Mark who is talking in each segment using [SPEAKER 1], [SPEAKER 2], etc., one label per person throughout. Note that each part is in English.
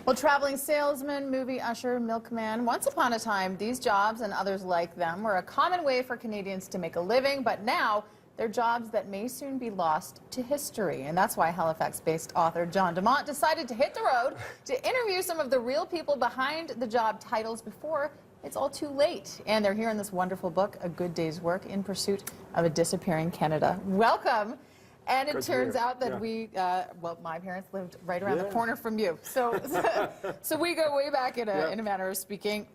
[SPEAKER 1] Well, traveling salesman, movie usher, milkman. Once upon a time, these jobs and others like them were a common way for Canadians to make a living, but now they're jobs that may soon be lost to history. And that's why Halifax-based author John Demont decided to hit the road to interview some of the real people behind the job titles before it's all too late. And they're here in this wonderful book, A Good Day's Work in Pursuit of a Disappearing Canada. Welcome. And it turns out that well, my parents lived right around the corner from you. So we go way back in a manner of speaking.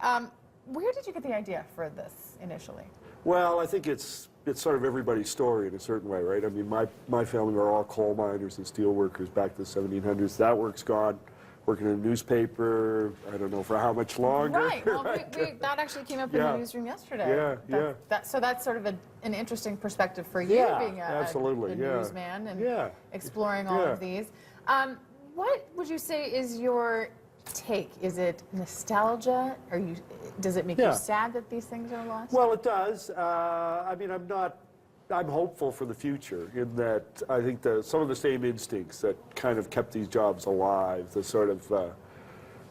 [SPEAKER 1] Where did you get the idea for this initially?
[SPEAKER 2] Well, I think it's sort of everybody's story in a certain way, right? I mean, my family were all coal miners and steel workers back to the 1700s. That work's gone. Working in a newspaper, I don't know for how much longer.
[SPEAKER 1] Right. Well, that actually came up in the newsroom yesterday. So that's sort of an interesting perspective for you, being a newsman and exploring all of these. What would you say is your take? Is it nostalgia? Does it make you sad that these things are lost?
[SPEAKER 2] Well, it does. I mean, I'm hopeful for the future in that I think some of the same instincts that kind of kept these jobs alive, the sort of,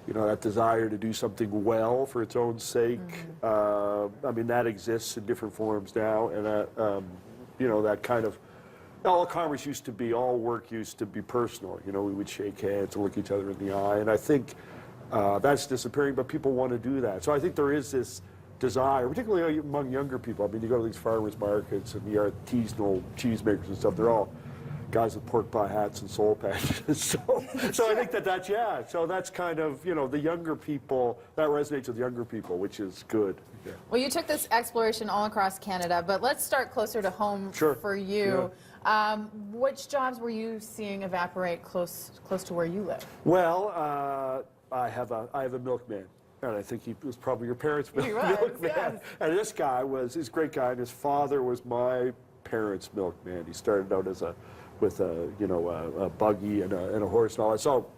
[SPEAKER 2] that desire to do something well for its own sake, I mean, that exists in different forms now, and that kind of, all commerce used to be, all work used to be personal. We would shake hands and look each other in the eye, and I think that's disappearing, but people want to do that. So I think there is this desire, particularly among younger people. I mean, you go to these farmers markets and the artisanal cheesemakers and stuff, they're all guys with pork pie hats and soul patches. So I think so that's kind of, the younger people, that resonates with younger people, which is good. Yeah.
[SPEAKER 1] Well, you took this exploration all across Canada, but let's start closer to home for you. Which jobs were you seeing evaporate close to where you live?
[SPEAKER 2] Well, I have a milkman. And I think he was probably your parents' milkman.
[SPEAKER 1] Yes.
[SPEAKER 2] And this guy he's a great guy, and his father was my parents' milkman. He started out with a buggy and a horse and all that. So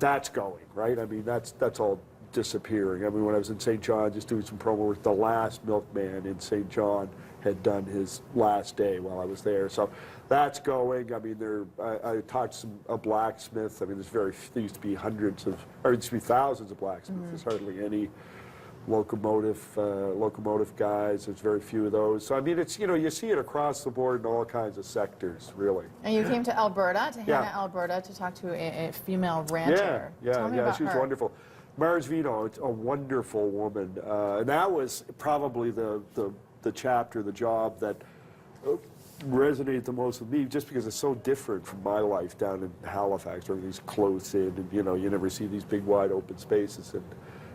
[SPEAKER 2] that's going, right? I mean, that's all disappearing. I mean, when I was in St. John, just doing some promo work, the last milkman in St. John had done his last day while I was there. So that's going. I mean, I talked to a blacksmith. I mean, there used to be thousands of blacksmiths. There's hardly any locomotive guys. There's very few of those. So I mean, it's you see it across the board in all kinds of sectors, really.
[SPEAKER 1] And you came to Alberta, to Hannah, Alberta, to talk to a female rancher. Tell me about
[SPEAKER 2] she was
[SPEAKER 1] her.
[SPEAKER 2] wonderful. Mars Vino, it's a wonderful woman, and that was probably the chapter, the job that resonated the most with me, just because it's so different from my life down in Halifax, where everything's close in, and you never see these big wide open spaces.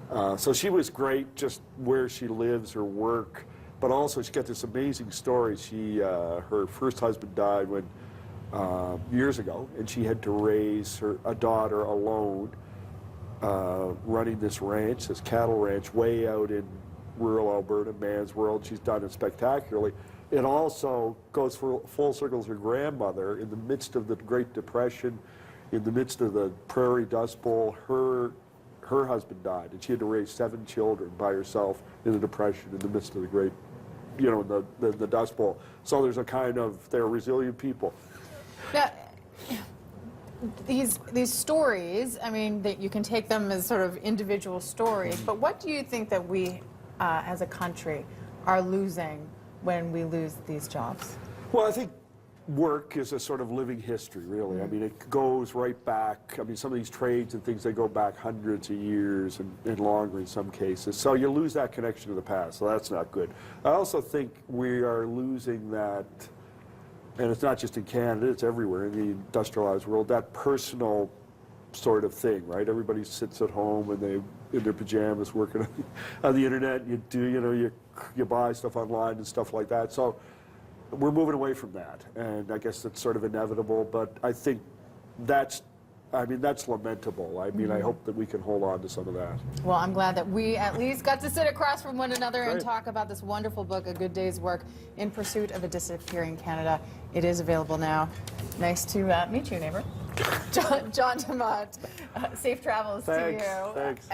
[SPEAKER 2] And so she was great, just where she lives, her work, but also she got this amazing story. Her first husband died years ago, and she had to raise a daughter alone, running this ranch, this cattle ranch, way out in rural Alberta, man's world. She's done it spectacularly. It also goes full circle as her grandmother in the midst of the Great Depression, in the midst of the Prairie Dust Bowl. Her husband died, and she had to raise 7 children by herself in the Depression, in the midst of the Great, the Dust Bowl. So there's they're resilient people.
[SPEAKER 1] Now, these stories, I mean, that you can take them as sort of individual stories, but what do you think that we, as a country, are losing when we lose these jobs?
[SPEAKER 2] Well, I think work is a sort of living history, really. I mean, it goes right back. I mean, some of these trades and things, they go back hundreds of years and longer in some cases. So you lose that connection to the past, so that's not good. I also think we are losing that, and it's not just in Canada, it's everywhere in the industrialized world, that personal sort of thing, right? Everybody sits at home and they in their pajamas working on the internet. You buy stuff online and stuff like that. So we're moving away from that, and I guess that's sort of inevitable. But I think that's lamentable. I mean, I hope that we can hold on to some of that.
[SPEAKER 1] Well, I'm glad that we at least got to sit across from one another and talk about this wonderful book, A Good Day's Work in Pursuit of a Disappearing Canada. It is available now. Nice to meet you, neighbor. John Demont. Safe travels to you.
[SPEAKER 2] Thanks.